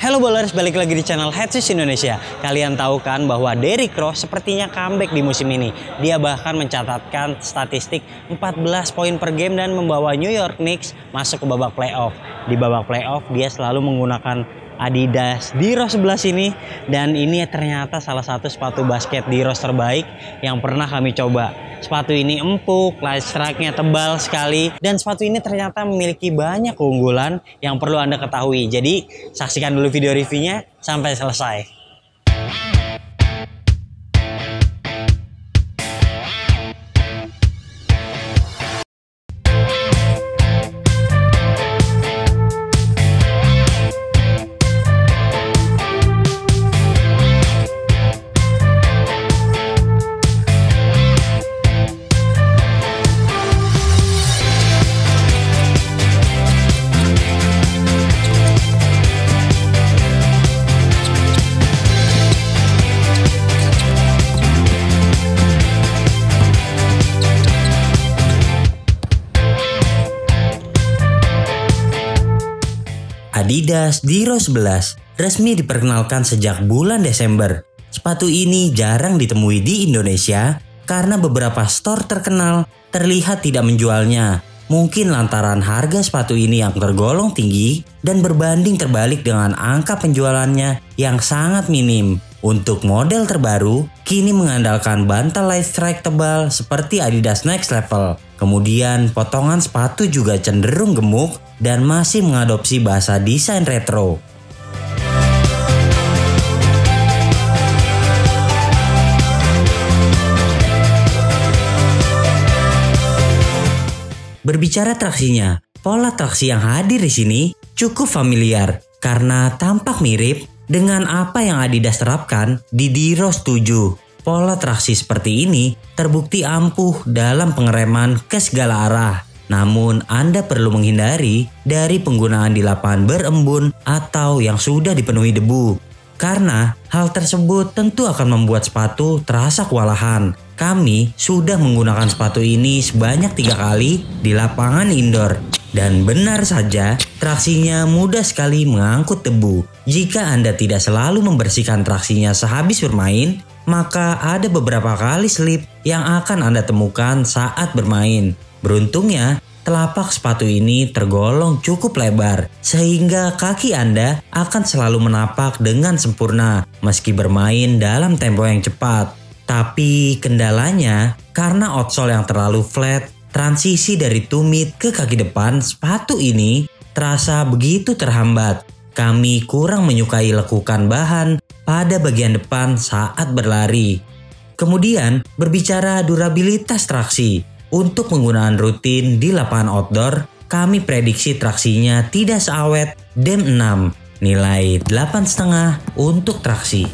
Halo bowlers, balik lagi di channel Headset Indonesia. Kalian tahu kan bahwa Derrick Rose sepertinya comeback di musim ini. Dia bahkan mencatatkan statistik 14 poin per game dan membawa New York Knicks masuk ke babak playoff. Di babak playoff dia selalu menggunakan Adidas D-Rose 11 ini, dan ini ternyata salah satu sepatu basket D-Rose terbaik yang pernah kami coba. Sepatu ini empuk, light strike-nya tebal sekali, dan sepatu ini ternyata memiliki banyak keunggulan yang perlu Anda ketahui. Jadi saksikan dulu video reviewnya sampai selesai. Adidas D-Rose 11 resmi diperkenalkan sejak bulan Desember. Sepatu ini jarang ditemui di Indonesia karena beberapa store terkenal terlihat tidak menjualnya. Mungkin lantaran harga sepatu ini yang tergolong tinggi dan berbanding terbalik dengan angka penjualannya yang sangat minim. Untuk model terbaru, kini mengandalkan bantal light strike tebal seperti Adidas Next Level. Kemudian potongan sepatu juga cenderung gemuk dan masih mengadopsi bahasa desain retro. Berbicara traksinya, pola traksi yang hadir di sini cukup familiar karena tampak mirip dengan apa yang Adidas terapkan di D-Rose 7. Pola traksi seperti ini terbukti ampuh dalam pengereman ke segala arah. Namun Anda perlu menghindari dari penggunaan di lapangan berembun atau yang sudah dipenuhi debu. Karena hal tersebut tentu akan membuat sepatu terasa kewalahan. Kami sudah menggunakan sepatu ini sebanyak 3 kali di lapangan indoor. Dan benar saja, traksinya mudah sekali mengangkut debu. Jika Anda tidak selalu membersihkan traksinya sehabis bermain, maka ada beberapa kali slip yang akan Anda temukan saat bermain. Beruntungnya, telapak sepatu ini tergolong cukup lebar, sehingga kaki Anda akan selalu menapak dengan sempurna meski bermain dalam tempo yang cepat. Tapi kendalanya, karena outsole yang terlalu flat, transisi dari tumit ke kaki depan sepatu ini terasa begitu terhambat. Kami kurang menyukai lekukan bahan pada bagian depan saat berlari. Kemudian berbicara durabilitas traksi. Untuk penggunaan rutin di lapangan outdoor, kami prediksi traksinya tidak seawet DEM 6, nilai 8,5 untuk traksi.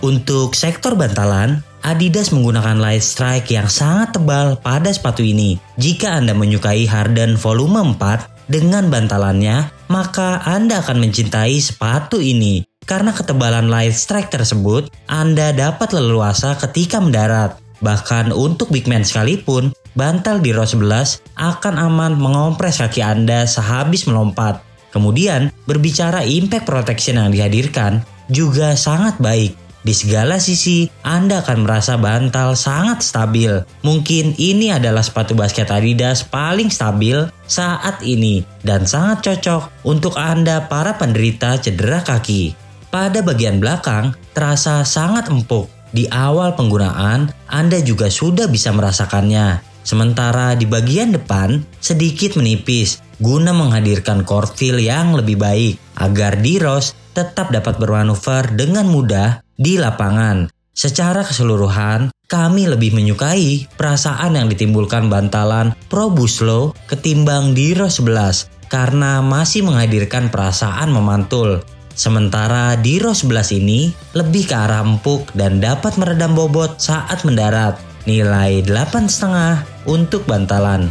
Untuk sektor bantalan, Adidas menggunakan light strike yang sangat tebal pada sepatu ini. Jika Anda menyukai Harden volume 4 dengan bantalannya, maka Anda akan mencintai sepatu ini. Karena ketebalan light strike tersebut, Anda dapat leluasa ketika mendarat. Bahkan untuk big man sekalipun, bantal D-Rose 11 akan aman mengompres kaki Anda sehabis melompat. Kemudian, berbicara impact protection yang dihadirkan juga sangat baik. Di segala sisi, Anda akan merasa bantal sangat stabil. Mungkin ini adalah sepatu basket Adidas paling stabil saat ini dan sangat cocok untuk Anda para penderita cedera kaki. Pada bagian belakang, terasa sangat empuk. Di awal penggunaan, Anda juga sudah bisa merasakannya. Sementara di bagian depan, sedikit menipis guna menghadirkan core feel yang lebih baik agar D-Rose tetap dapat bermanuver dengan mudah di lapangan. Secara keseluruhan, kami lebih menyukai perasaan yang ditimbulkan bantalan Pro Boost Low ketimbang Diro 11 karena masih menghadirkan perasaan memantul. Sementara Diro 11 ini lebih ke arah empuk dan dapat meredam bobot saat mendarat. Nilai 8,5 untuk bantalan.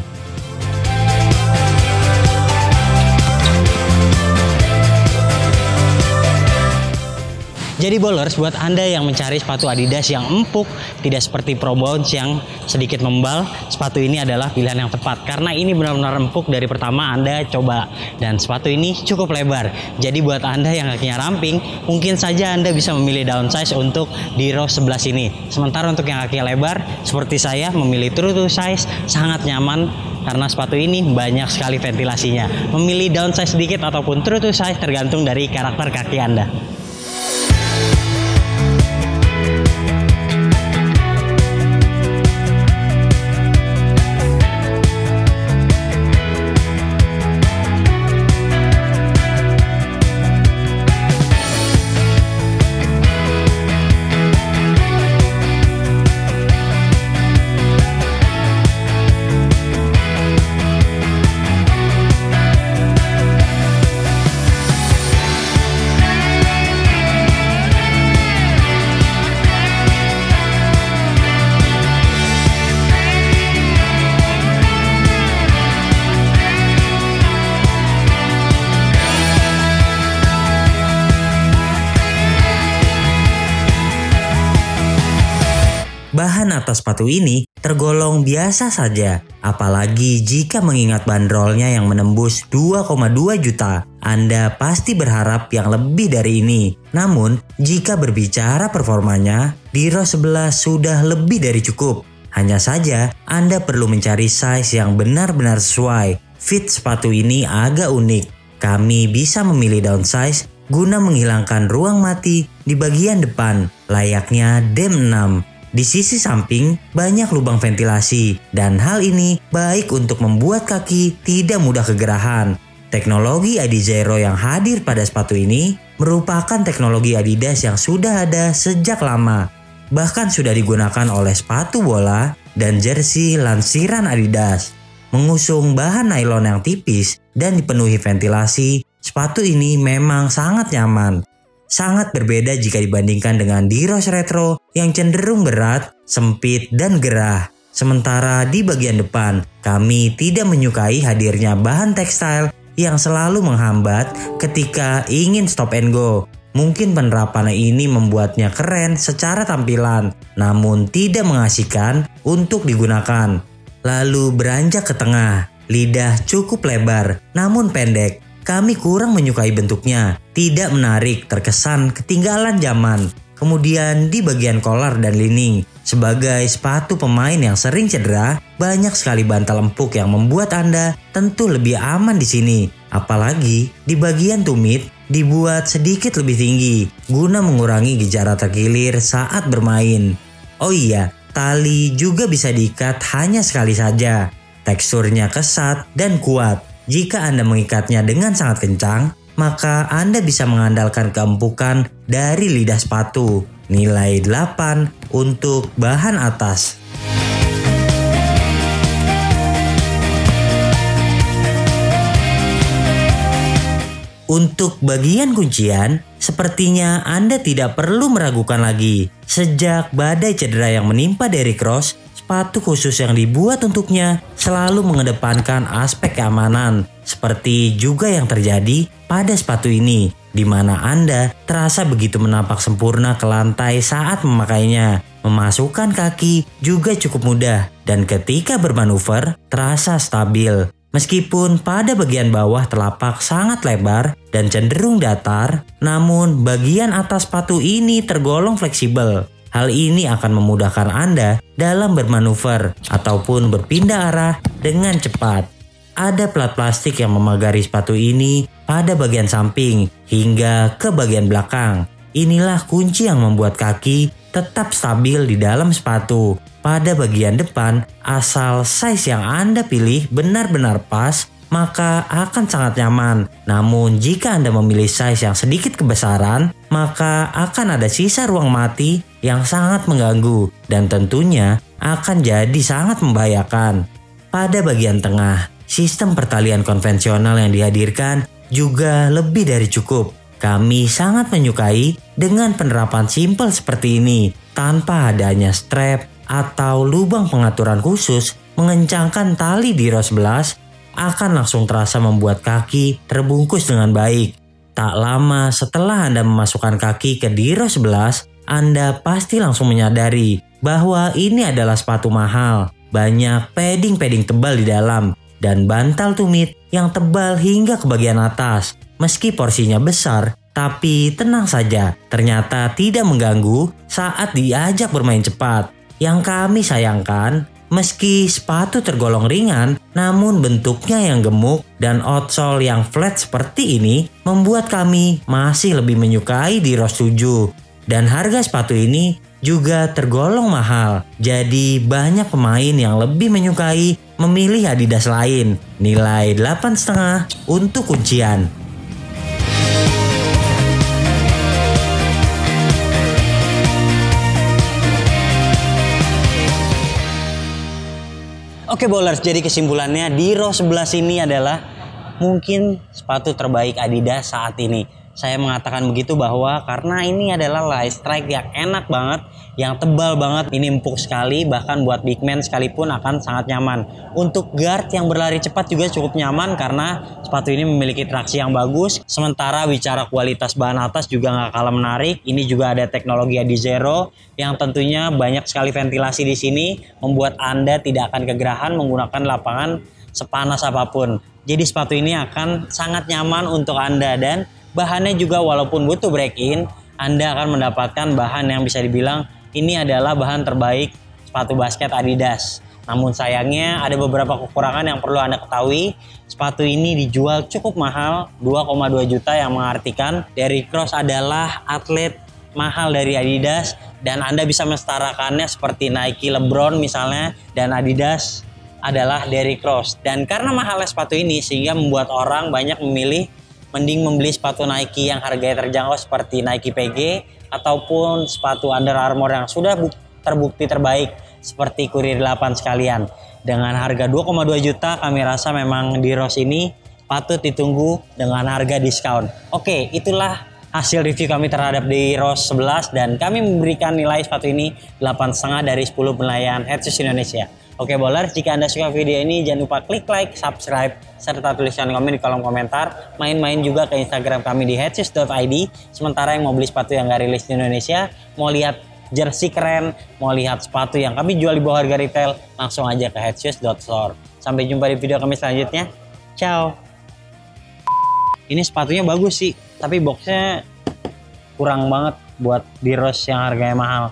Jadi bowlers, buat Anda yang mencari sepatu Adidas yang empuk, tidak seperti Pro Bounce yang sedikit membal, sepatu ini adalah pilihan yang tepat. Karena ini benar-benar empuk dari pertama Anda coba. Dan sepatu ini cukup lebar. Jadi buat Anda yang kakinya ramping, mungkin saja Anda bisa memilih downsize untuk Diro 11 ini. Sementara untuk yang kakinya lebar, seperti saya memilih true to size, sangat nyaman. Karena sepatu ini banyak sekali ventilasinya. Memilih downsize sedikit ataupun true to size tergantung dari karakter kaki Anda. Bahan atas sepatu ini tergolong biasa saja, apalagi jika mengingat bandrolnya yang menembus 2,2 juta. Anda pasti berharap yang lebih dari ini. Namun, jika berbicara performanya, Diro 11 sudah lebih dari cukup. Hanya saja, Anda perlu mencari size yang benar-benar sesuai. Fit sepatu ini agak unik. Kami bisa memilih downsize guna menghilangkan ruang mati di bagian depan, layaknya DEM 6. Di sisi samping banyak lubang ventilasi dan hal ini baik untuk membuat kaki tidak mudah kegerahan. Teknologi Adizero yang hadir pada sepatu ini merupakan teknologi Adidas yang sudah ada sejak lama. Bahkan sudah digunakan oleh sepatu bola dan jersey lansiran Adidas. Mengusung bahan nylon yang tipis dan dipenuhi ventilasi, sepatu ini memang sangat nyaman. Sangat berbeda jika dibandingkan dengan Diros Retro yang cenderung berat, sempit, dan gerah. Sementara di bagian depan, kami tidak menyukai hadirnya bahan tekstil yang selalu menghambat ketika ingin stop and go. Mungkin penerapan ini membuatnya keren secara tampilan, namun tidak mengasihkan untuk digunakan. Lalu beranjak ke tengah, lidah cukup lebar namun pendek. Kami kurang menyukai bentuknya, tidak menarik, terkesan ketinggalan zaman. Kemudian di bagian kollar dan lining, sebagai sepatu pemain yang sering cedera, banyak sekali bantal empuk yang membuat Anda tentu lebih aman di sini. Apalagi di bagian tumit dibuat sedikit lebih tinggi, guna mengurangi gejala terkilir saat bermain. Oh iya, tali juga bisa diikat hanya sekali saja. Teksturnya kesat dan kuat. Jika Anda mengikatnya dengan sangat kencang, maka Anda bisa mengandalkan keempukan dari lidah sepatu. Nilai 8 untuk bahan atas. Untuk bagian kuncian, sepertinya Anda tidak perlu meragukan lagi. Sejak badai cedera yang menimpa Derrick Rose, sepatu khusus yang dibuat untuknya selalu mengedepankan aspek keamanan. Seperti juga yang terjadi pada sepatu ini, di mana Anda terasa begitu menapak sempurna ke lantai saat memakainya. Memasukkan kaki juga cukup mudah, dan ketika bermanuver terasa stabil. Meskipun pada bagian bawah telapak sangat lebar dan cenderung datar, namun bagian atas sepatu ini tergolong fleksibel. Hal ini akan memudahkan Anda dalam bermanuver ataupun berpindah arah dengan cepat. Ada plat plastik yang memagari sepatu ini pada bagian samping hingga ke bagian belakang. Inilah kunci yang membuat kaki tetap stabil di dalam sepatu. Pada bagian depan, asal size yang Anda pilih benar-benar pas, maka akan sangat nyaman. Namun jika Anda memilih size yang sedikit kebesaran, maka akan ada sisa ruang mati yang sangat mengganggu dan tentunya akan jadi sangat membahayakan. Pada bagian tengah, sistem pertalian konvensional yang dihadirkan juga lebih dari cukup. Kami sangat menyukai dengan penerapan simpel seperti ini, tanpa adanya strap atau lubang pengaturan khusus. Mengencangkan tali di ROS 11 akan langsung terasa membuat kaki terbungkus dengan baik. Tak lama setelah Anda memasukkan kaki ke ROS 11, Anda pasti langsung menyadari bahwa ini adalah sepatu mahal. Banyak padding-padding tebal di dalam dan bantal tumit yang tebal hingga ke bagian atas. Meski porsinya besar, tapi tenang saja, ternyata tidak mengganggu saat diajak bermain cepat. Yang kami sayangkan, meski sepatu tergolong ringan, namun bentuknya yang gemuk dan outsole yang flat seperti ini membuat kami masih lebih menyukai ROS 7. Dan harga sepatu ini juga tergolong mahal. Jadi banyak pemain yang lebih menyukai memilih Adidas lain. Nilai 8,5 untuk kuncian. Oke bowlers, jadi kesimpulannya ROS 11 ini adalah mungkin sepatu terbaik Adidas saat ini. Saya mengatakan begitu bahwa karena ini adalah light strike yang enak banget, yang tebal banget, ini empuk sekali, bahkan buat big man sekalipun akan sangat nyaman. Untuk guard yang berlari cepat juga cukup nyaman karena sepatu ini memiliki traksi yang bagus. Sementara bicara kualitas bahan atas juga nggak kalah menarik. Ini juga ada teknologi Adizero yang tentunya banyak sekali ventilasi di sini, membuat Anda tidak akan kegerahan menggunakan lapangan sepanas apapun. Jadi sepatu ini akan sangat nyaman untuk Anda dan bahannya juga walaupun butuh break-in, Anda akan mendapatkan bahan yang bisa dibilang ini adalah bahan terbaik sepatu basket Adidas. Namun sayangnya ada beberapa kekurangan yang perlu Anda ketahui. Sepatu ini dijual cukup mahal, 2,2 juta, yang mengartikan Derrick Rose adalah atlet mahal dari Adidas dan Anda bisa mensetarakannya seperti Nike LeBron misalnya, dan Adidas adalah Derrick Rose. Dan karena mahalnya sepatu ini sehingga membuat orang banyak memilih mending membeli sepatu Nike yang harganya terjangkau seperti Nike PG ataupun sepatu Under Armour yang sudah terbukti terbaik seperti Courier 8 sekalian. Dengan harga 2,2 juta kami rasa memang ROS ini patut ditunggu dengan harga diskon. Oke, itulah hasil review kami terhadap ROS 11 dan kami memberikan nilai sepatu ini 8,5 dari 10 penilaian Head Shoes Indonesia. Oke bowlers, jika Anda suka video ini jangan lupa klik like, subscribe, serta tuliskan komen di kolom komentar. Main-main juga ke Instagram kami di headshoes.id. Sementara yang mau beli sepatu yang gak rilis di Indonesia, mau lihat jersey keren, mau lihat sepatu yang kami jual di bawah harga retail, langsung aja ke headshoes.store. Sampai jumpa di video kami selanjutnya. Ciao. Ini sepatunya bagus sih, tapi boxnya kurang banget buat ROS yang harganya mahal.